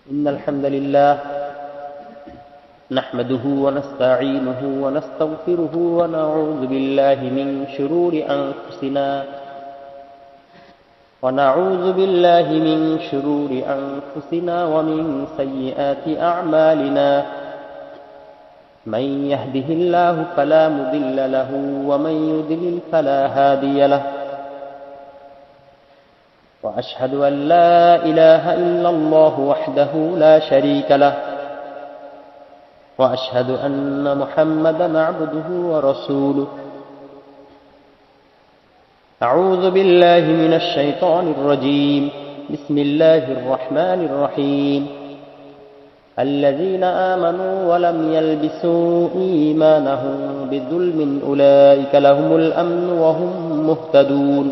إن الحمد لله نحمده ونستعينه ونستغفره ونعوذ بالله من شرور أنفسنا ومن سيئات أعمالنا من يهده الله فلا مضل له ومن يضلل فلا هادي له وأشهد أن لا إله إلا الله وحده لا شريك له وأشهد أن محمدا عبده ورسوله أعوذ بالله من الشيطان الرجيم بسم الله الرحمن الرحيم الذين آمنوا ولم يلبسوا إيمانهم بظلم أولئك لهم الأمن وهم مهتدون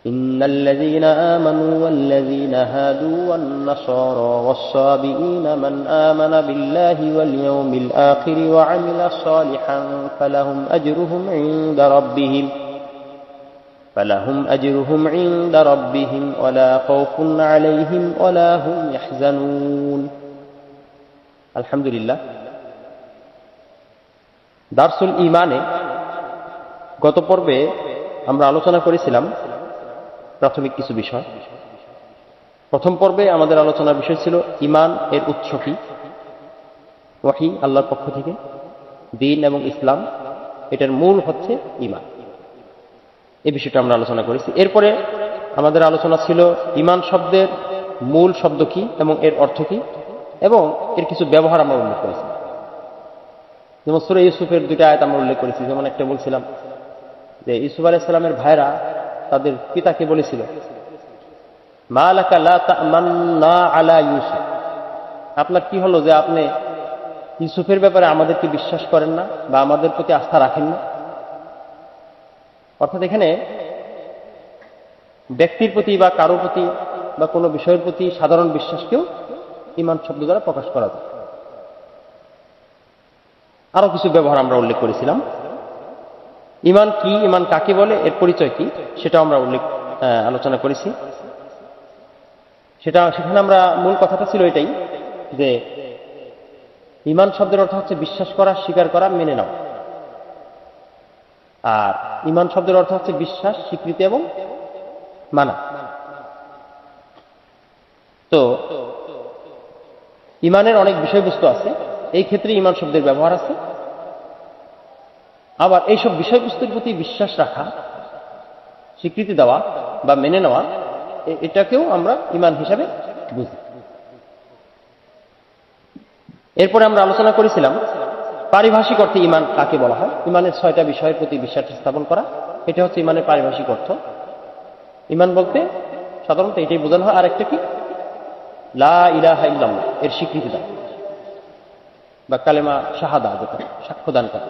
إن الذين آمنوا والذين هادوا والنصارى والصابئين من آمن بالله واليوم الآخر وعمل صالحا فلهم أجرهم عند ربهم ولا خوف عليهم ولا هم يحزنون الحمد لله দারসুল ঈমানে গত পর্বে আমরা আলোচনা করেছিলাম প্রাথমিক কিছু বিষয়। প্রথম পর্বে আমাদের আলোচনার বিষয় ছিল ঈমান এর উৎস কি, ওয়াহী আল্লাহর পক্ষ থেকে, দ্বীন এবং ইসলাম এটার মূল হচ্ছে ঈমান। এই বিষয়টা আমরা আলোচনা করেছি। এরপরে আমাদের আলোচনা ছিল ঈমান শব্দের মূল শব্দ কি এবং এর অর্থ কি, এবং এর কিছু ব্যবহার আমরা উল্লেখ করেছি। যেমন সূরা ইউসুফের দুইটা আয়াত আমরা উল্লেখ করেছি। যেমন একটা বলছিলাম যে ইউসুফ আলাইহিস সালামের ভাইরা তাদের পিতাকে বলেছিল, মা লাকা লা তা'মান্না আলা ইউসুফ, আপনার কি হলো যে আপনি ইউসুফের ব্যাপারে আমাদেরকে বিশ্বাস করেন না বা আমাদের প্রতি আস্থা রাখেন না। অর্থাৎ এখানে ব্যক্তির প্রতি বা কারো প্রতি বা কোনো বিষয়ের প্রতি সাধারণ বিশ্বাসকেও ঈমান শব্দ দ্বারা প্রকাশ করা যায়। আরো কিছু ব্যবহার আমরা উল্লেখ করেছিলাম। ঈমান কি, ঈমান কাকে বলে, এর পরিচয় কি, সেটা আমরা আলোচনা করেছি। সেখানে আমরা মূল কথাটা ছিল এটাই যে ঈমান শব্দের অর্থ হচ্ছে বিশ্বাস করা, স্বীকার করা, মেনে নাও। আর ঈমান শব্দের অর্থ হচ্ছে বিশ্বাস, স্বীকৃতি এবং মানা। তো ঈমানের অনেক বিষয়বস্তু আছে, এই ক্ষেত্রে ঈমান শব্দের ব্যবহার আছে। আবার এইসব বিষয়বস্তুর প্রতি বিশ্বাস রাখা, স্বীকৃতি দেওয়া বা মেনে নেওয়া, এটাকেও আমরা ঈমান হিসাবে বুঝি। এরপরে আমরা আলোচনা করেছিলাম পারিভাষিক অর্থে ঈমান কাকে বলা হয়। ঈমানের 6টা বিষয়ের প্রতি বিশ্বাস স্থাপন করা, এটা হচ্ছে ঈমানের পারিভাষিক অর্থ। ঈমান বলতে সাধারণত এটাই বোঝানো হয়। আর একটা কি, লা ইলাহা ইল্লাল্লাহ এর স্বীকৃতি দেওয়া বা কালেমা শাহাদা, যেটা সাক্ষ্য দান করা,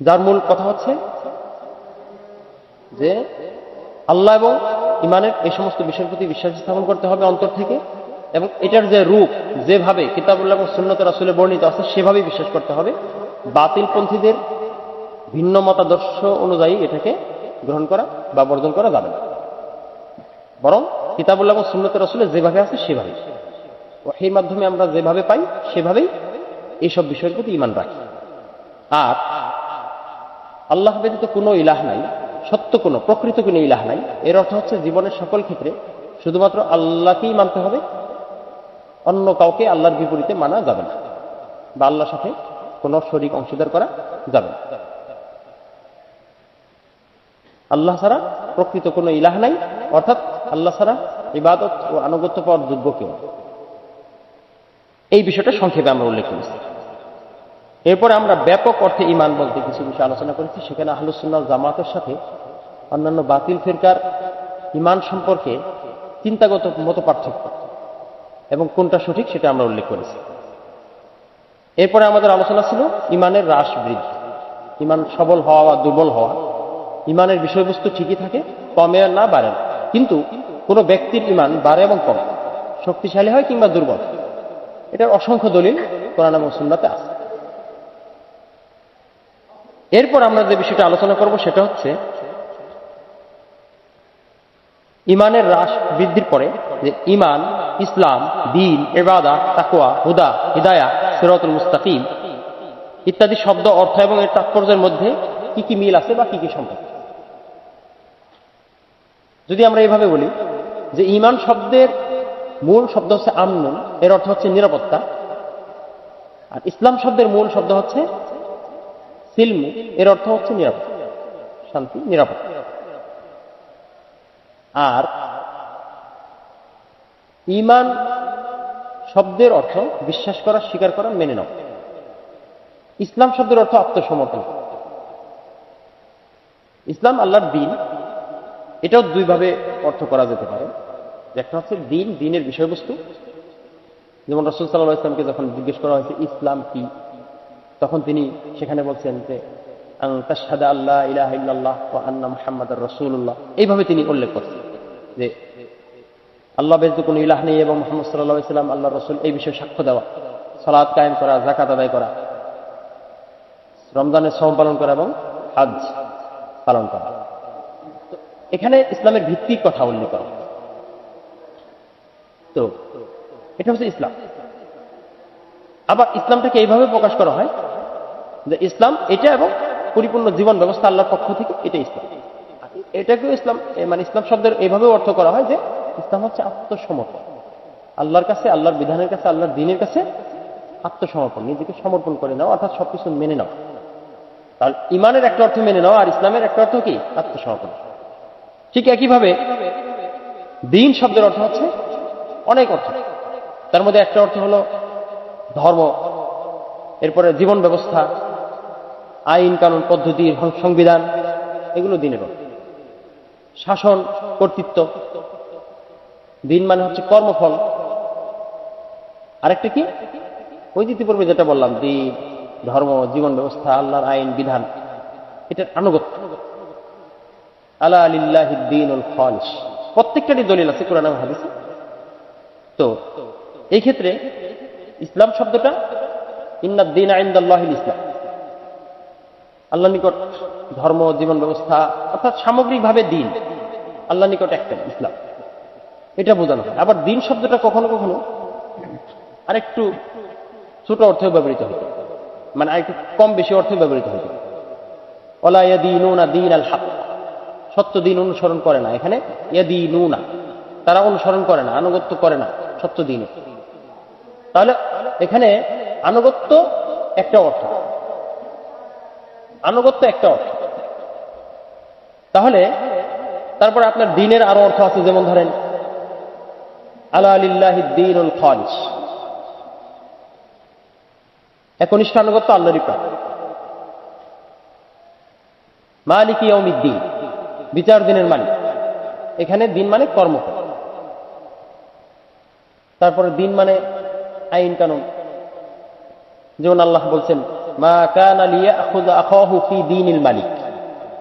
যার মূল কথা হচ্ছে যে আল্লাহ এবং ঈমানের এই সমস্ত বিষয়ের প্রতি বিশ্বাস স্থাপন করতে হবে অন্তর থেকে, এবং এটার যে রূপ, যেভাবে কিতাবুল্লাহ এবং সুন্নতে রাসূলে বর্ণিত আছে সেভাবেই বিশ্বাস করতে হবে। বাতিলপন্থীদের ভিন্ন মতাদর্শ অনুযায়ী এটাকে গ্রহণ করা বা বর্জন করা যাবে না, বরং কিতাবুল্লাহ এবং সুন্নতে রাসূলে যেভাবে আছে সেভাবেই, ওহীর মাধ্যমে আমরা যেভাবে পাই সেভাবেই এইসব বিষয়ের প্রতি ঈমান রাখি। আর আল্লাহ ব্যতীত কোনো ইলাহ নাই, সত্য কোনো প্রকৃত কোনো ইলাহ নাই, এর অর্থ হচ্ছে জীবনের সকল ক্ষেত্রে শুধুমাত্র আল্লাহকেই মানতে হবে, অন্য কাউকে আল্লাহর বিপরীতে মানা যাবে না বা আল্লাহর সাথে কোনো শরীক অংশীদার করা যাবে না। আল্লাহ ছাড়া প্রকৃত কোনো ইলাহ নাই, অর্থাৎ আল্লাহ ছাড়া ইবাদত ও আনুগত্য পাওয়ার যোগ্য কেউ। এই বিষয়টা সংক্ষেপে আমরা উল্লেখ করেছি। এরপরে আমরা ব্যাপক অর্থে ঈমান বলতে কিছু বিষয় আলোচনা করেছি। সেখানে আহলুস সুন্নাহ ওয়াল জামাতের সাথে অন্যান্য বাতিল ফিরকার ঈমান সম্পর্কে চিন্তাগত মত পার্থক্য এবং কোনটা সঠিক সেটা আমরা উল্লেখ করেছি। এরপরে আমাদের আলোচনা ছিল ঈমানের হ্রাস বৃদ্ধি, ঈমান সবল হওয়া বা দুর্বল হওয়া। ঈমানের বিষয়বস্তু ঠিকই থাকে, কমে না বাড়ে না, কিন্তু কোনো ব্যক্তির ঈমান বাড়ে এবং কমে, শক্তিশালী হয় কিংবা দুর্বল, এটার অসংখ্য দলিল কোরআন এবং সুন্নাতে আছে। এরপর আমরা যে বিষয়টা আলোচনা করব সেটা হচ্ছে ইমানের হ্রাস বৃদ্ধির পরে যে ইমান, ইসলাম, দ্বীন, ইবাদত, তাকওয়া, হুদা, হিদায়া, সিরাতুল মুস্তাকিম ইত্যাদি শব্দ, অর্থ এবং এর তাৎপর্যের মধ্যে কি কি মিল আছে বা কি কি সম্পর্ক। যদি আমরা এইভাবে বলি যে ইমান শব্দের মূল শব্দ হচ্ছে আমনুন, এর অর্থ হচ্ছে নিরাপত্তা, আর ইসলাম শব্দের মূল শব্দ হচ্ছে সিলমু, এর অর্থ হচ্ছে নিরাপত্তা, শান্তি, নিরাপত্তা। আর ইমান শব্দের অর্থ বিশ্বাস করা, স্বীকার করা, মেনে নেওয়া। ইসলাম শব্দের অর্থ আত্মসমর্পণ। ইসলাম আল্লাহর দ্বীন, এটাও দুইভাবে অর্থ করা যেতে পারে। একটা হচ্ছে দ্বীন, দ্বীনের বিষয়বস্তু, যেমন রাসূল সাল্লাল্লাহু আলাইহি ওয়াসাল্লামকে যখন জিজ্ঞেস করা হয়েছে ইসলাম কি, তখন তিনি সেখানে বলছেন যে আন তাশহাদা আল্লা ইলাহা ইল্লাল্লাহ ওয়া আন্না মুহাম্মাদার রাসূলুল্লাহ। এইভাবে তিনি উল্লেখ করছেন যে আল্লাহ ব্যতীত কোনো ইলাহ নেই এবং মুহাম্মদ সাল্লাল্লাহু আলাইহি ওয়াসাল্লাম আল্লাহর রাসূল, এই বিষয়ে সাক্ষ্য দেওয়া, সালাত কায়েম করা, যাকাত আদায় করা, রমজানের সওম পালন করা এবং হজ পালন করা। এখানে ইসলামের ভিত্তির কথা উল্লেখ করা। তো এটা হচ্ছে ইসলাম। আবার ইসলামটাকে এইভাবে প্রকাশ করা হয় যে ইসলাম এটা এবং পরিপূর্ণ জীবন ব্যবস্থা আল্লাহর পক্ষ থেকে, এটা ইসলাম। এটাকেও ইসলাম, মানে ইসলাম শব্দের এইভাবে অর্থ করা হয় যে ইসলাম হচ্ছে আত্মসমর্পণ, আল্লাহর কাছে, আল্লাহর বিধানের কাছে, আল্লাহর দ্বীনের কাছে আত্মসমর্পণ, নিজেকে সমর্পণ করে নাও, অর্থাৎ সবকিছু মেনে নাও। তাহলে ইমানের একটা অর্থ মেনে নাও, আর ইসলামের একটা অর্থ কি? আত্মসমর্পণ। ঠিক একইভাবে দ্বীন শব্দের অর্থ হচ্ছে অনেক অর্থ। তার মধ্যে একটা অর্থ হলো ধর্ম, এরপরে জীবন ব্যবস্থা, আইন কানুন পদ্ধতি, সংবিধান, এগুলো দ্বীনের অর্থ। শাসন, কর্তৃত্ব। দ্বীন মানে হচ্ছে কর্মফল। আরেকটা কি? ওই ইতিপূর্বে যেটা বললাম, দ্বীন, ধর্ম, জীবন ব্যবস্থা, আল্লাহর আইন বিধান, এটার আনুগত্য। আলা লিল্লাহিদ দ্বীনুল খালিস, প্রত্যেকটারই দলিল আছে কোরআন এবং হাদিসে। তো এই ক্ষেত্রে ইসলাম শব্দটা ইন্নাদ দীনা ইনদাল্লাহিল ইসলাম, আল্লাহর নিকট ধর্ম, জীবন ব্যবস্থা, অর্থাৎ সামগ্রিকভাবে দ্বীন আল্লাহর নিকট একটা, ইসলাম, এটা বোঝানো হয়। আবার দ্বীন শব্দটা কখনো কখনো আরেকটু ছোট অর্থেও ব্যবহৃত হতো, মানে আরেকটু কম বেশি অর্থে ব্যবহৃত হতো। ওয়ালা ইয়াদিনুনা দীনাল হক, সত্য দিন অনুসরণ করে না। এখানে ইয়াদিনুনা, তারা অনুসরণ করে না, আনুগত্য করে না সত্য দিনে। তাহলে এখানে আনুগত্য একটা অর্থ, আনুগত্য একটা অর্থ। তাহলে তারপরে আপনার দ্বীনের আরো অর্থ আছে, যেমন ধরেন আলা লিল্লাহিদ দ্বীনুল খালিস, একনিষ্ঠ আনুগত্য আল্লাহরই প্রাপ্য। মালিকি ইয়াউমিদ্দিন, বিচার দিনের মালিক। এখানে দিন মানে কর্মফল। তারপরে দিন মানে আইন কানুন, যেমন আল্লাহ বলছেন মা কানা লিয়াখুযা আখাহু ফি দীনিল মালিক।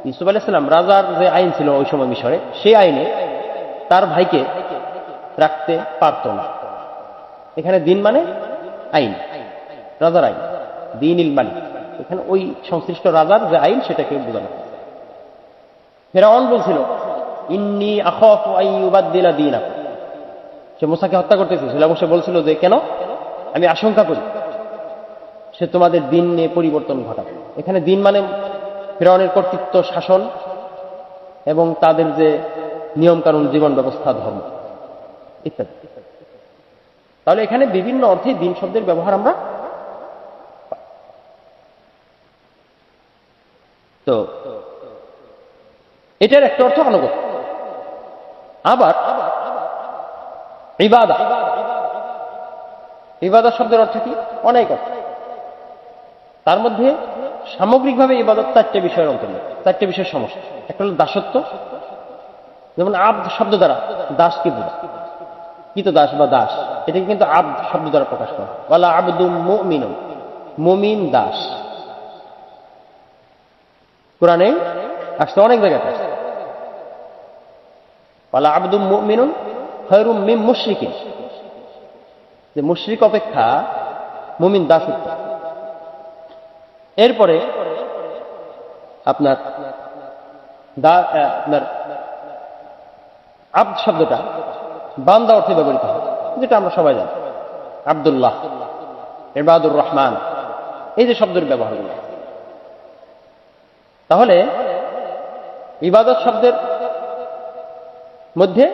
ইউসুফ আলাইহিস সালাম রাজার যে আইন ছিল ওই সময় মিশরে, সেই আইনে তার ভাইকে রাখতে পারত না। এখানে দিন মানে আইন, রাজার আইন, দীনিল মালিক। এখানে ওই সংশ্লিষ্ট রাজার যে আইন সেটাকে বোঝানো। ফিরআউন বলছিল ইন্নী আখাফু আন ইউবাদদিলা দীনাকুম, সে মুসাকে হত্যা করতে চেয়েছিল এবং সে বলছিল যে কেন, আমি আশঙ্কা করি সে তোমাদের দিন নিয়ে পরিবর্তন ঘটাবে। এখানে দিন মানে ফিরআউনের কর্তৃত্ব, শাসন এবং তাদের যে নিয়ম কানুন, জীবন ব্যবস্থা, ধর্ম ইত্যাদি। তাহলে এখানে বিভিন্ন অর্থে দিন শব্দের ব্যবহার আমরা। তো এটার একটা অর্থ আনুগত্য। আবার ইবাদত, ইবাদত শব্দের অর্থ কি? অনেক অর্থ। তার মধ্যে সামগ্রিকভাবে ইবাদত চারটে বিষয়ের অন্তর্গত, চারটে বিষয়ের সমস্যা। একটা হল দাসত্ব, যেমন আব্দ শব্দ দ্বারা দাস কি বোঝায়, কি তো দাস বা দাস, এটাকে কিন্তু আব্দ শব্দ দ্বারা প্রকাশ করা। ওয়ালা আবদুম মুমিনুন, মুমিন দাস। কোরআনে আসছে, অনেক জায়গায় আসছে। ওয়ালা আবদুম মুমিনুন খায়রুম মিন মুশরিকিন, যে মুশরিক অপেক্ষা মুমিন দাস উত্তম। এরপরে আপনার আব্দ শব্দটা বান্দা অর্থে ব্যবহৃত হয়, যেটা আমরা সবাই জানি। আব্দুল্লাহ, ইবাদুর রহমান, এই যে শব্দের ব্যবহারগুলো। তাহলে ইবাদত শব্দের মধ্যে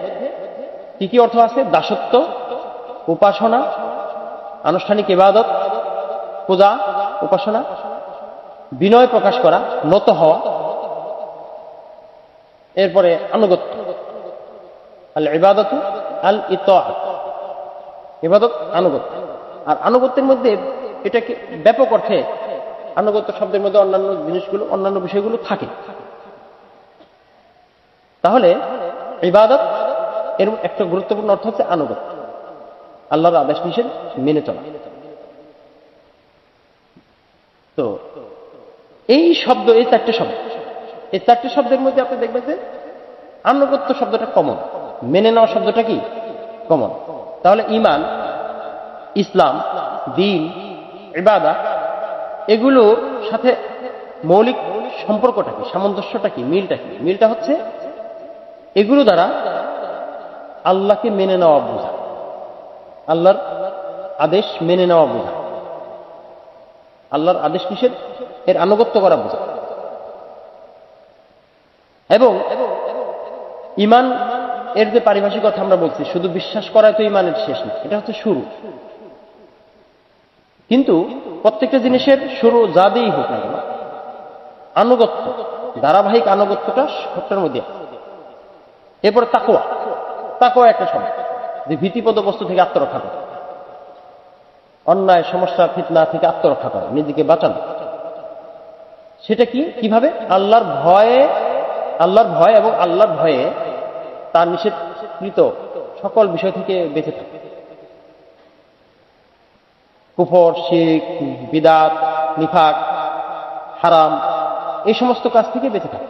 কি কি অর্থ আছে? দাসত্ব, উপাসনা, আনুষ্ঠানিক ইবাদত, পূজা, উপাসনা, বিনয় প্রকাশ করা, নত হওয়া, এরপরে আনুগত্য। আল ইবাদত আল ইতাআত, ইবাদত আনুগত্য। আর আনুগত্যের মধ্যে এটাকে ব্যাপক অর্থে আনুগত্য শব্দের মধ্যে অন্যান্য জিনিসগুলো, অন্যান্য বিষয়গুলো থাকে। তাহলে ইবাদত এর একটা গুরুত্বপূর্ণ অর্থ হচ্ছে আনুগত্য, আল্লাহর আদেশ নিষেধ মেনে চলা। তো এই শব্দ, এই চারটে শব্দ, এই চারটে শব্দের মধ্যে আপনি দেখবেন যে আনুগত্য শব্দটা কমন, মেনে নেওয়া শব্দটা কি কমন। তাহলে ঈমান, ইসলাম, দ্বীন, ইবাদত, এগুলোর সাথে মৌলিক সম্পর্কটা কি, সামঞ্জস্যটা কি, মিলটা কি? মিলটা হচ্ছে এগুলো দ্বারা আল্লাহকে মেনে নেওয়া বোঝা, আল্লাহর আদেশ মেনে নেওয়া বোঝা, আল্লাহর আদেশ নিষেধ এর আনুগত্য করা বোঝা। এবং ঈমান এর যে পারিভাষিক কথা আমরা বলছি, শুধু বিশ্বাস করাই তো ঈমানের শেষ না, এটা হচ্ছে শুরু। কিন্তু প্রত্যেকটা জিনিসের শুরু যা দিয়েই হোক না কেন, আনুগত্য, ধারাবাহিক আনুগত্যটা সবটার মধ্যে। এরপরে তাকওয়া, তাকওয়া একটা শব্দ, যে ভীতিপদ বস্তু থেকে আত্মরক্ষা করে, অন্যায়, সমস্যা, ফিতনা থেকে আত্মরক্ষা করে, নিজেকে বাঁচানো। সেটা কি, কিভাবে? আল্লাহর ভয়ে, আল্লাহর ভয় এবং আল্লাহর ভয়ে তার নিষেধকৃত সকল বিষয় থেকে বেঁচে থাকে। কুফর, শিরক, বিদআত, নিফাক, হারাম, এই সমস্ত কাজ থেকে বেঁচে থাকে।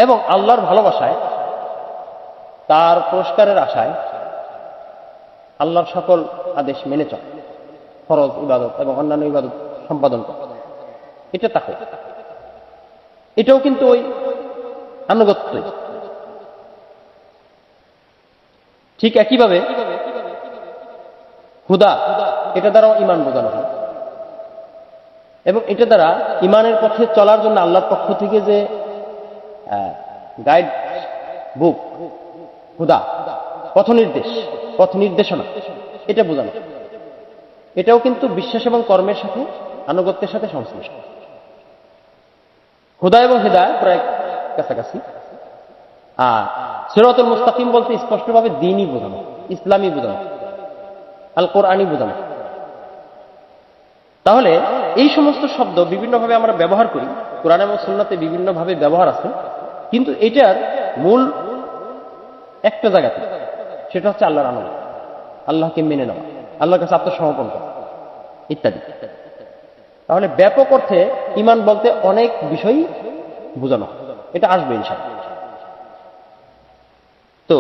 এবং আল্লাহর ভালোবাসায়, তার পুরস্কারের আশায় আল্লাহর সকল আদেশ মেনে চলে, ফরজ ইবাদত এবং অন্যান্য ইবাদত সম্পাদন করে। এটা তাকওয়া। এটাও কিন্তু ওই আনুগত্য। ঠিক একইভাবে হুদা, এটা দ্বারাও ঈমান বোঝানো হয়। এবং এটা দ্বারা ঈমানের পথে চলার জন্য আল্লাহর পক্ষ থেকে যে গাইড বুক, হুদা, পথ নির্দেশ, পথ নির্দেশনা, এটা বোঝানো। এটাও কিন্তু বিশ্বাস এবং কর্মের সাথে, আনুগত্যের সাথে সংশ্লিষ্ট। হুদা এবং হিদায়াত প্রায় কাছাকাছি। আর সিরাতুল মুস্তাকিম বলতে স্পষ্টভাবে দ্বীনই বোঝানো, ইসলামই বোঝানো, আল কোরআনই বোঝানো। তাহলে এই সমস্ত শব্দ বিভিন্নভাবে আমরা ব্যবহার করি, কোরআন এবং সুন্নাতে বিভিন্নভাবে ব্যবহার আছে, কিন্তু এটার মূল একটা জায়গাতে, সেটা হচ্ছে আল্লাহর আনুগত্য, আল্লাহকে মেনে নেওয়া, আল্লাহর কাছে আত্মসমর্পণ করা ইত্যাদি। তাহলে ব্যাপক অর্থে ঈমান বলতে অনেক বিষয় বোঝানো, এটা আসবে ইনশাআল্লাহ। তো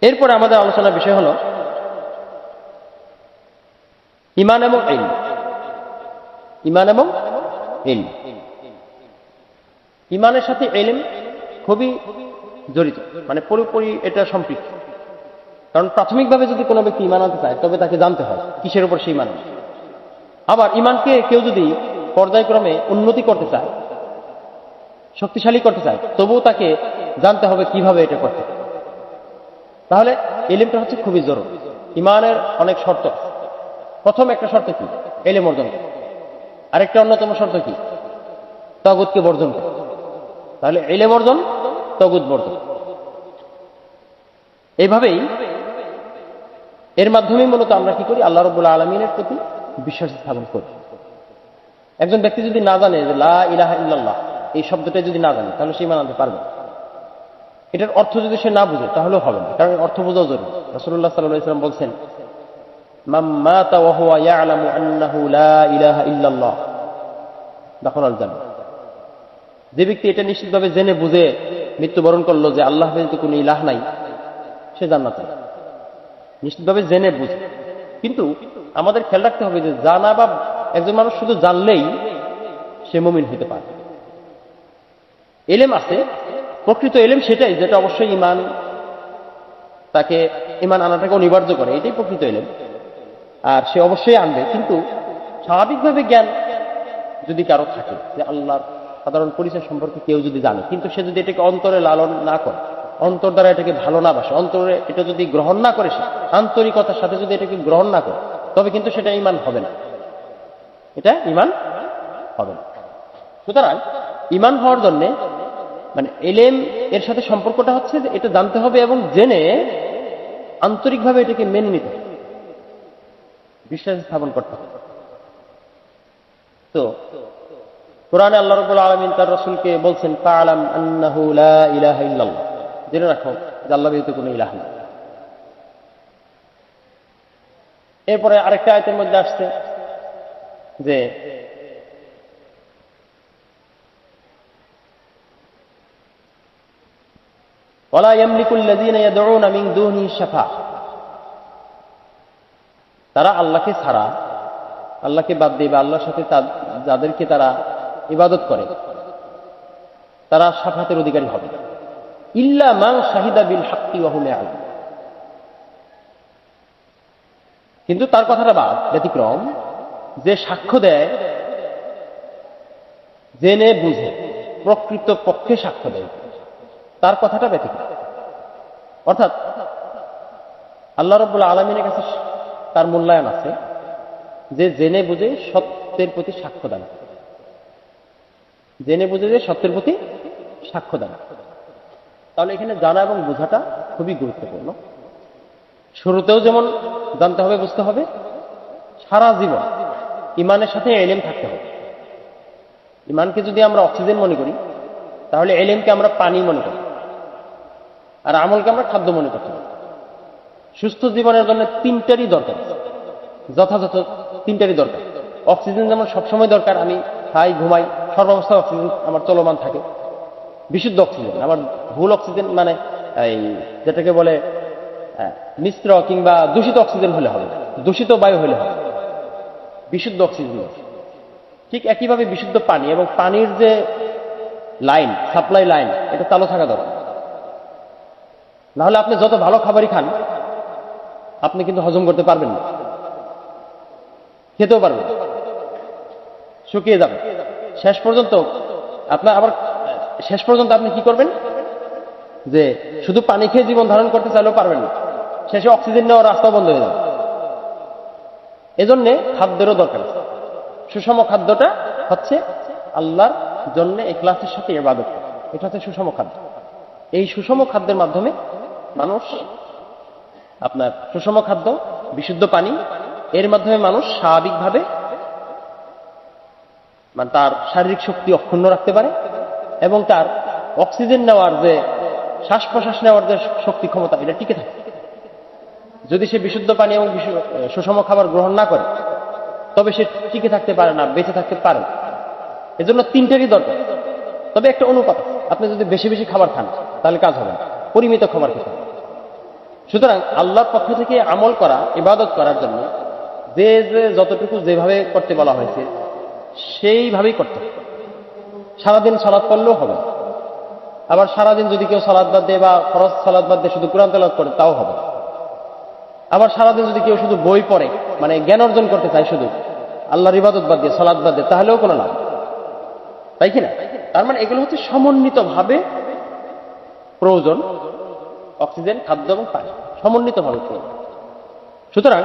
এরপরে আমাদের আলোচনার বিষয় হলো ঈমান এবং ইলম। ঈমান এবং ইলম, ঈমানের সাথে ইলম খুবই জড়িত, মানে পুরোপুরি এটা সম্পৃক্ত। কারণ প্রাথমিকভাবে যদি কোনো ব্যক্তি ঈমান আনতে চায়, তবে তাকে জানতে হয় কিসের উপর সে ঈমান আনে। আবার ঈমানকে কেউ যদি পর্যায়ক্রমে উন্নতি করতে চায়, শক্তিশালী করতে চায়, তবুও তাকে জানতে হবে কিভাবে এটা করতে। তাহলে ইলমটা হচ্ছে খুবই জরুরি। ঈমানের অনেক শর্ত। প্রথম একটা শর্ত কি? ইলম অর্জন করা। আরেকটা অন্যতম শর্ত কি? তাগুতকে বর্জন করা। তাহলে ইলম অর্জন, তাগুত বর্জন, এইভাবেই এর মাধ্যমেই মূলত আমরা কি করি? আল্লাহ রাব্বুল আলামিনের প্রতি বিশ্বাস স্থাপন করি। একজন ব্যক্তি যদি না জানে যে লা ইলাহা ইল্লাল্লাহ এই শব্দটা যদি না জানে, তাহলে সে ঈমান আনতে পারবে না। এটার অর্থ যদি সে না বুঝে, তাহলেও হবে না, কারণ অর্থ বোঝাও জরুরি। রাসূলুল্লাহ সাল্লাল্লাহু আলাইহি ওয়াসাল্লাম বলছেন, মান মাতা ওয়া হুয়া ইয়ালামু আন্নাহু লা ইলাহা ইল্লাল্লাহ দাখালাল জান্নাহ। যে ব্যক্তি এটা নিশ্চিতভাবে জেনে বুঝে মৃত্যুবরণ করলো যে আল্লাহ ব্যতীত কোনো ইলাহ নাই, সে জান্নাতে, নিশ্চিতভাবে জেনে বুঝে। কিন্তু আমাদের খেয়াল রাখতে হবে যে জানা বা একজন মানুষ শুধু জানলেই সে মুমিন হতে পারে। ইলম আছে, প্রকৃত এলেম সেটাই যেটা অবশ্যই ইমান, তাকে ইমান আনাটাকে অনিবার্য করে, এটাই প্রকৃত এলেম। আর সে অবশ্যই আনবে। কিন্তু স্বাভাবিকভাবে জ্ঞান যদি কারো থাকে, যে আল্লাহর সাধারণ পরিচয় সম্পর্কে কেউ যদি জানে, কিন্তু সে যদি এটাকে অন্তরে লালন না করে, অন্তর দ্বারা এটাকে ভালো না বাসে, অন্তরে এটা যদি গ্রহণ না করে, সে আন্তরিকতার সাথে যদি এটাকে গ্রহণ না করে, তবে কিন্তু সেটা ঈমান হবে না, এটা ঈমান হবে না। সুতরাং ঈমান হওয়ার জন্য মানে এলেম এর সাথে সম্পর্কটা হচ্ছে যে এটা জানতে হবে এবং জেনে আন্তরিকভাবে এটাকে মেনে নিতে হবে, বিশ্বাস স্থাপন করতে হবে। তো কোরআনে আল্লাহ রাব্বুল আলামিন তার রাসূলকে বলছেন, ফাআলাম আন্নাহু লা ইলাহা ইল্লাল্লাহ, জেনে রাখো যে আল্লাহ ব্যতীত কোনো ইলাহ নেই। এরপরে আরেকটা আয়াতের মধ্যে আসছে যে ওয়ালা ইয়ামলিকুল লাযীনা ইয়াদউনা মিন দুনিহি শাফাআহ, তারা আল্লাহকে ছাড়া, আল্লাহকে বাদ দিয়ে বা আল্লাহর সাথে যাদেরকে তারা ইবাদত করে, তারা শাফাতের অধিকারী হবে। ইল্লা মান শাহিদা বিল হাক্কি ওয়া হুম ইয়ালামুন, কিন্তু তার কথাটা বাদ, ব্যতিক্রম, যে সাক্ষ্য দেয় জেনে বুঝে, প্রকৃত পক্ষে সাক্ষ্য দেয়, তার কথাটা ব্যতিক্রম। অর্থাৎ আল্লাহ রাব্বুল আলামিনের কাছে তার মূল্যায়ন আছে যে জেনে বুঝে সত্যের প্রতি সাক্ষ্য দান, জেনে বুঝে যে সত্যের প্রতি সাক্ষ্য দান। তাহলে এখানে জানা এবং বোঝাটা খুবই গুরুত্বপূর্ণ। শুরুতেও যেমন জানতে হবে, বুঝতে হবে, সারা জীবন ইমানের সাথে এলেম থাকতে হবে। ইমানকে যদি আমরা অক্সিজেন মনে করি, তাহলে এলেমকে আমরা পানি মনে করি, আর আমলকে আমরা খাদ্য মনে করতে হবে। সুস্থ জীবনের জন্য তিনটারই দরকার, যথাযথ তিনটারই দরকার। অক্সিজেন যেমন সবসময় দরকার, আমি খাই ঘুমাই সর্বাবস্থায় অক্সিজেন আমার চলমান থাকে, বিশুদ্ধ অক্সিজেন। আমার ভুল অক্সিজেন মানে এই যেটাকে বলে মিশ্র কিংবা দূষিত অক্সিজেন হলে হবে, দূষিত বায়ু হলে হবে, বিশুদ্ধ অক্সিজেন। ঠিক একইভাবে বিশুদ্ধ পানি এবং পানির যে লাইন, সাপ্লাই লাইন, এটা চালু থাকা দরকার। নাহলে আপনি যত ভালো খাবারই খান, আপনি কিন্তু হজম করতে পারবেন না, খেতেও পারবেন, শুকিয়ে যাবে শেষ পর্যন্ত। শেষ পর্যন্ত আপনি কি করবেন, যে শুধু পানি খেয়ে জীবন ধারণ করতে চাইলেও পারবেন না, শেষে অক্সিজেন নেওয়ার রাস্তা বন্ধ হয়ে যাবে। এজন্য খাদ্যেরও দরকার। সুষম খাদ্যটা হচ্ছে আল্লাহর জন্য ইখলাসের সাথে ইবাদত, এটা হচ্ছে সুষম খাদ্য। এই সুষম খাদ্যের মাধ্যমে মানুষ, আপনার সুষম খাদ্য, বিশুদ্ধ পানি, এর মাধ্যমে মানুষ স্বাভাবিকভাবে মানে তার শারীরিক শক্তি অক্ষুণ্ণ রাখতে পারে এবং তার অক্সিজেন নেওয়ার যে শ্বাস প্রশ্বাস নেওয়ার যে শক্তি ক্ষমতা, এটা টিকে থাকে। যদি সে বিশুদ্ধ পানি এবং সুষম খাবার গ্রহণ না করে, তবে সে টিকে থাকতে পারে না, বেঁচে থাকতে পারে না। এজন্য তিনটেরই দরকার। তবে একটা অনুপাত, আপনি যদি বেশি বেশি খাবার খান তাহলে কাজ হবে না, পরিমিত খাবার খেতে হবে। সুতরাং আল্লাহর পক্ষ থেকে আমল করা, ইবাদত করার জন্য যে যে যতটুকু যেভাবে করতে বলা হয়েছে সেইভাবেই করতে হবে। সারাদিন সালাত পড়লেও হবে, আবার সারাদিন যদি কেউ সালাত বাদ দেয় বা ফরজ সালাত বাদ দিয়ে শুধু কোরআন তেলাওয়াত করে, তাও হবে। আবার সারাদিন যদি কেউ শুধু বই পড়ে, মানে জ্ঞান অর্জন করতে চায় শুধু আল্লাহর ইবাদত বাদ দিয়ে, সালাত বাদ দিয়ে, তাহলেও কোনো লাভ, তাই কিনা? তার মানে এগুলো হচ্ছে সমন্বিতভাবে প্রয়োজন, অক্সিজেন, খাদ্য এবং পানি সমন্বিতভাবে প্রয়োজন। সুতরাং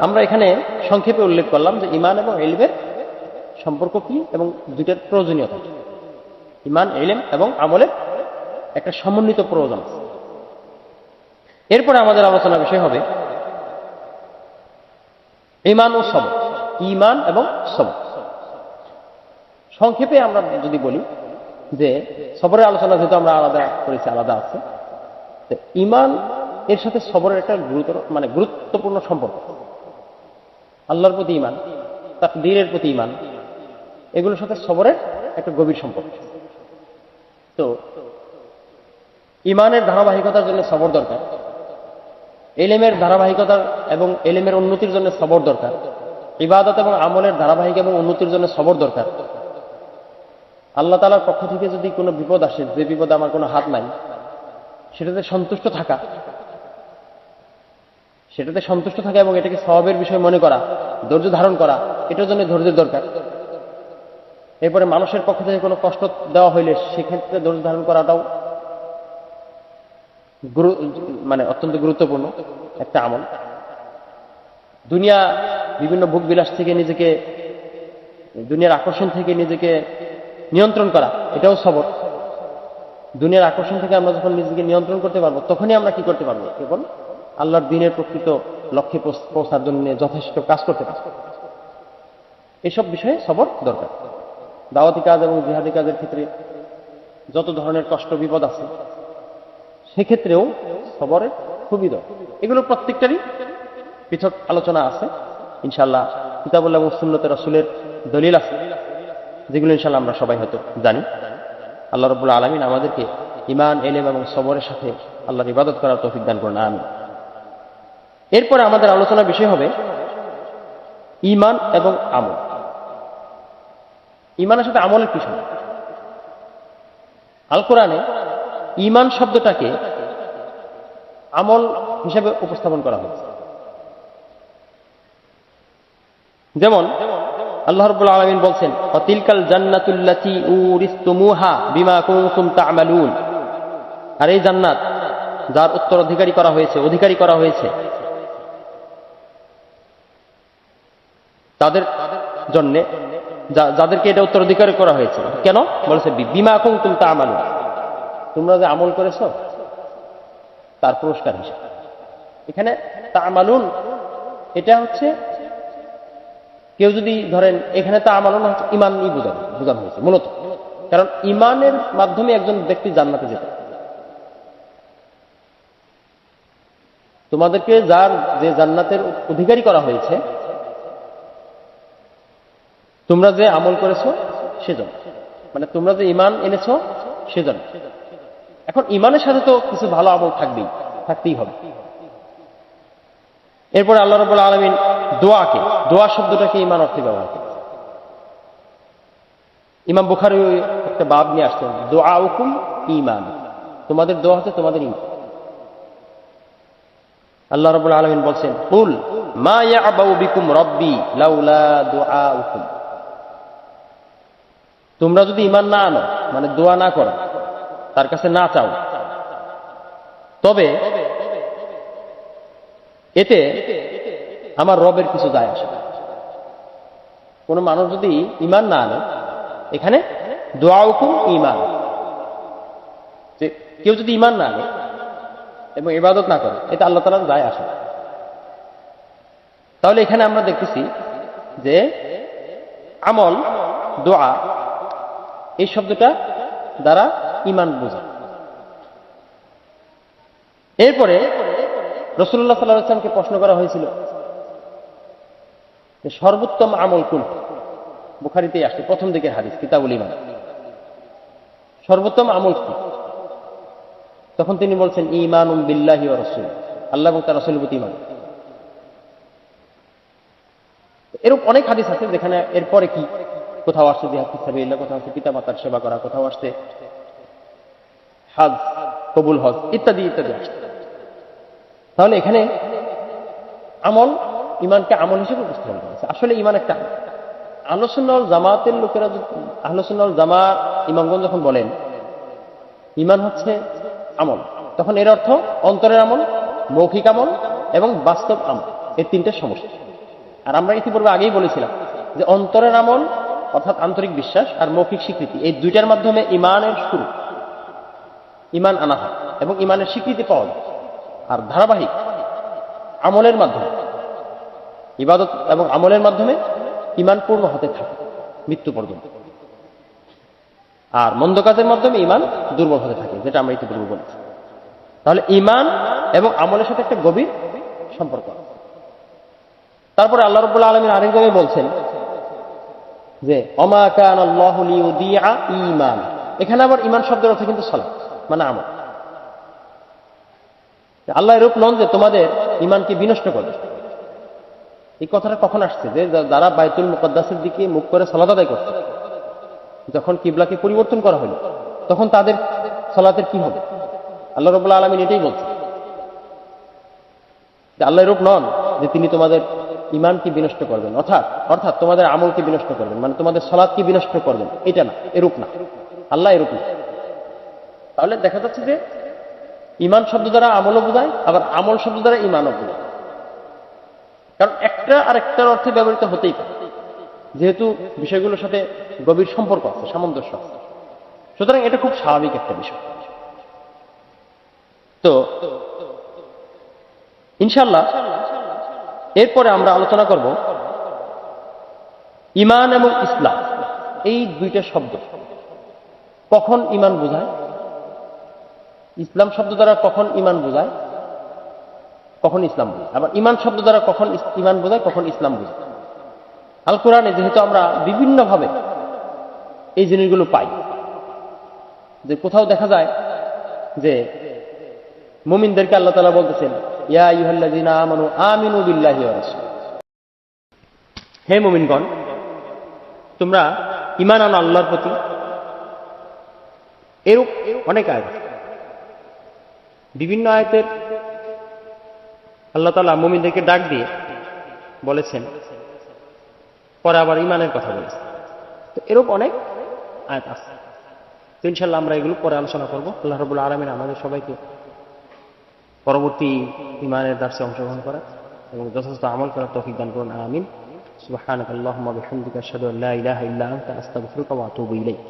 আমরা এখানে সংক্ষেপে উল্লেখ করলাম যে ঈমান এবং ইলমের সম্পর্ক কি এবং দুইটার প্রয়োজনীয়তা। ঈমান, ইলম এবং আমলের একটা সমন্বিত প্রয়োজন আছে। এরপরে আমাদের আলোচনার বিষয় হবে ঈমান ও সবর, ঈমান এবং সবর। সংক্ষেপে আমরা যদি বলি যে সবরের আলোচনা যেহেতু আমরা আলাদা করেছি, আলাদা আছে, ঈমান এর সাথে সবরের একটা গুরুত্বপূর্ণ সম্পর্ক। আল্লাহর প্রতি ঈমান, তাকদীরের প্রতি ঈমান, এগুলোর সাথে সবরের একটা গভীর সম্পর্ক। তো ঈমানের ধারাবাহিকতার জন্য সবর দরকার, ইলমের ধারাবাহিকতার এবং ইলমের উন্নতির জন্য সবর দরকার, ইবাদত এবং আমলের ধারাবাহিক এবং উন্নতির জন্য সবর দরকার। আল্লাহ তাআলার পক্ষ থেকে যদি কোনো বিপদ আসে, যে বিপদে আমার কোনো হাত নাই, সেটাতে সন্তুষ্ট থাকা, এবং এটাকে সওয়াবের বিষয় মনে করা, ধৈর্য ধারণ করা, এটার জন্য ধৈর্যের দরকার। এরপরে মানুষের পক্ষ থেকে কোনো কষ্ট দেওয়া হইলে সেক্ষেত্রে ধৈর্য ধারণ করাটাও অত্যন্ত গুরুত্বপূর্ণ একটা আমল। দুনিয়া বিভিন্ন ভোগ বিলাস থেকে নিজেকে, দুনিয়ার আকর্ষণ থেকে নিজেকে নিয়ন্ত্রণ করা, এটাও সবর। দুনিয়ার আকর্ষণ থেকে আমরা যখন নিজেকে নিয়ন্ত্রণ করতে পারবো, তখনই আমরা কি করতে পারবো? কেবল আল্লাহর দ্বীনের প্রকৃত লক্ষ্যে পৌঁছার জন্য যথেষ্ট কাজ করতে পারবো। এসব বিষয়ে সবর দরকার। দাওয়াতি কাজ এবং জিহাদি কাজের ক্ষেত্রে যত ধরনের কষ্ট বিপদ আছে, সেক্ষেত্রেও সবরের খুবই দরকার। এগুলো প্রত্যেকটারই পৃথক আলোচনা আছে ইনশাআল্লাহ, কিতাবুল্লাহ এবং সুন্নতে রাসূলের দলিল আছে, যেগুলো ইনশাআল্লাহ আমরা সবাই হয়তো জানি। আল্লাহ রাব্বুল আলামিন আমাদেরকে ঈমান, ইলম এবং সবরের সাথে আল্লাহর ইবাদত করার তৌফিক দান করুন, আমিন। এরপরে আমাদের আলোচনার বিষয় হবে ঈমান এবং আমল। ঈমানের সাথে আমলের কি সম্পর্ক? আল কোরআনে ঈমান শব্দটাকে আমল হিসেবে উপস্থাপন করা হয়েছে। যেমন আল্লাহ রাব্বুল আলামিন বলছেন, ওয়াতিলকাল জান্নাতুল্লাতী উরিসতুমুহা বিমা কুনতুম তা'মালুন। আর এই জান্নাত যার অধিকারী করা হয়েছে তাদের জন্য, যাদেরকে এটা উত্তরাধিকারী করা হয়েছে। কেন বলেছে? বিমা কুনতুম তা'মালুন, তোমরা যে আমল করেছো তার পুরস্কার হিসেবে। এখানে তা'মালুন এটা হচ্ছে, কেউ যদি ধরেন এখানে তা'মালুন হচ্ছে ঈমানই বোঝানো হয়েছে মূলত, কারণ ঈমানের মাধ্যমে একজন ব্যক্তি জান্নাতে যেতে। তোমাদেরকে যে জান্নাতের অধিকারী করা হয়েছে, তোমরা যে আমল করেছো সেজন্য, তোমরা যে ঈমান এনেছো সেজন্য। এখন ঈমানের সাথে তো কিছু ভালো আমল থাকতেই হবে। এরপরে আল্লাহ রাব্বুল আলামিন দোয়া শব্দটাকে ঈমান অর্থে ব্যবহার করেন। ইমাম বুখারী একটা বাব নিয়ে আসছেন, দুআউকুম ঈমান, তোমাদের দোয়া হচ্ছে তোমাদের ঈমান। আল্লাহ রাব্বুল আলামিন বলছেন, কুল মা ইয়া'বাউ বিকুম রাব্বি লাউলা দুআউকুম। তোমরা যদি ঈমান না আনো, দোয়া না করো, তার কাছে না চাও, তবে এতে আমার রবের কিছু যায় আসে না। কোন মানুষ যদি ঈমান না আনে, এখানে দুআউকুম ঈমান, যে কেউ যদি ঈমান না আনে এবং ইবাদত না করে, এটা আল্লাহ তাআলার যায় আসে না। তাহলে এখানে আমরা দেখতেছি যে আমল, দোয়া, এই শব্দটা দ্বারা ঈমান বোঝায়। এরপরে রাসূলুল্লাহ সাল্লাল্লাহু আলাইহি ওয়াসাল্লামকে প্রশ্ন করা হয়েছিল যে সর্বোত্তম আমল কোনটি? বুখারীতেই আসছে, প্রথম দিকের হাদিস, কিতাবুল ঈমান। সর্বোত্তম আমল কি? তখন তিনি বলছেন, ঈমানুম বিল্লাহি ওয়া রাসূলিহি, আল্লাহ এবং তার রাসূলের প্রতি ঈমান। এরকম অনেক হাদিস আছে যেখানে এরপরে কি, কোথাও আসছে জিহাদ ফি সাবিলিল্লাহ, কোথাও আসছে পিতামাতার সেবা করা, কোথাও আসছে হজ, কবুল হজ, ইত্যাদি ইত্যাদি আসছে। তাহলে এখানে আমল, ঈমানকে আমল হিসেবে উপস্থাপন করা হয়েছে। আসলে ঈমান একটা, আহলে সুন্নাহ ওয়াল জামাতের লোকেরা, আহলে সুন্নাহ ওয়াল জামাত ইমামগণ যখন বলেন ঈমান হচ্ছে আমল, তখন এর অর্থ অন্তরের আমল, মৌখিক আমল এবং বাস্তব আমল, এই তিনটে সমস্যা। আর আমরা ইতিপূর্বে আগেই বলেছিলাম যে অন্তরের আমল অর্থাৎ আন্তরিক বিশ্বাস আর মৌখিক স্বীকৃতি, এই দুইটার মাধ্যমে ঈমানের শুরু, ঈমান আনা হয় এবং ঈমানের স্বীকৃতি পাওয়া যায়। আর ধারাবাহিক আমলের মাধ্যমে, ইবাদত এবং আমলের মাধ্যমে ঈমান পূর্ণ হতে থাকে মৃত্যু পর্যন্ত। আর মন্দ কাজের মাধ্যমে ঈমান দুর্বল হতে থাকে, যেটা আমরা ইতিপূর্বে বলেছি। তাহলে ঈমান এবং আমলের সাথে একটা গভীর সম্পর্ক আছে। তারপরে আল্লাহ রাব্বুল আলামিন আরেকভাবে বলছেন যে ওমা কানা আল্লাহু লিইউদিআ ঈমান। এখানে আবার ঈমান শব্দের অর্থ কিন্তু সালাত, আমল। আল্লাহ এরূপ নন যে তোমাদের ঈমানকে বিনষ্ট করবে। এই কথাটা কখন আসছে? যে যারা বাইতুল মুকাদ্দাসের দিকে মুখ করে সালাত আদায় করছে, যখন কিবলাকে পরিবর্তন করা হলো তখন তাদের সালাতের কি হবে? আল্লাহ রাব্বুল আলামিন এটাই বলছেন যে আল্লাহ এরূপ নন যে তিনি তোমাদের ঈমানকে বিনষ্ট করবেন, অর্থাৎ তোমাদের আমলকে বিনষ্ট করবেন, মানে তোমাদের সালাতকে বিনষ্ট করবেন, এটা না, এরূপ না, আল্লাহ এরূপ না। তাহলে দেখা যাচ্ছে যে ঈমান শব্দ দ্বারা আমলও বোঝায়, আবার আমল শব্দ দ্বারা ঈমানও বোঝায়, কারণ একটা আর একটার অর্থে ব্যবহৃত হতেই পারে, যেহেতু বিষয়গুলোর সাথে গভীর সম্পর্ক আছে, সামঞ্জস্য আছে, সুতরাং এটা খুব স্বাভাবিক একটা বিষয়। তো ইনশাআল্লাহ এরপরে আমরা আলোচনা করব ঈমান এবং ইসলাম, এই দুইটা শব্দ কখন ঈমান বোঝায়, ইসলাম শব্দ দ্বারা কখন ঈমান বোঝায়, কখন ইসলাম বোঝায়, আবার ঈমান শব্দ দ্বারা কখন ঈমান বোঝায়, কখন ইসলাম বোঝায়। আল কোরআনে যেহেতু আমরা বিভিন্নভাবে এই জিনিসগুলো পাই, যে কোথাও দেখা যায় যে মুমিনদেরকে আল্লাহ তাআলা বলতেছেন ইয়া আইয়ুহাল্লাযীনা আমানু আমিনু বিল্লাহি ওয়া রাসূলিহি, হে মুমিনগণ তোমরা ঈমান আনো আল্লাহর প্রতি। এরূপ অনেক আয়াত, বিভিন্ন আয়াতের আল্লাহ তাআলা মুমিনদেরকে ডাক দিয়ে বলেছেন, পরে আবার ঈমানের কথা বলেছেন। তো এরূপ অনেক আয়াত আছে। তো ইনশাআল্লাহ আমরা এগুলো পরে আলোচনা করব। আল্লাহ রাব্বুল আলামিন আমাদের সবাইকে পরবর্তী ঈমানের দার্সে অংশগ্রহণ করা এবং যথাযথ আমল করার তৌফিক দান করুন, আমিন। সুবহানাকাল্লাহুম্মা ওয়া বিহামদিকা আশহাদু আল্লা ইলাহা ইল্লা আনতা আস্তাগফিরুকা ওয়া আতুবু ইলাইক।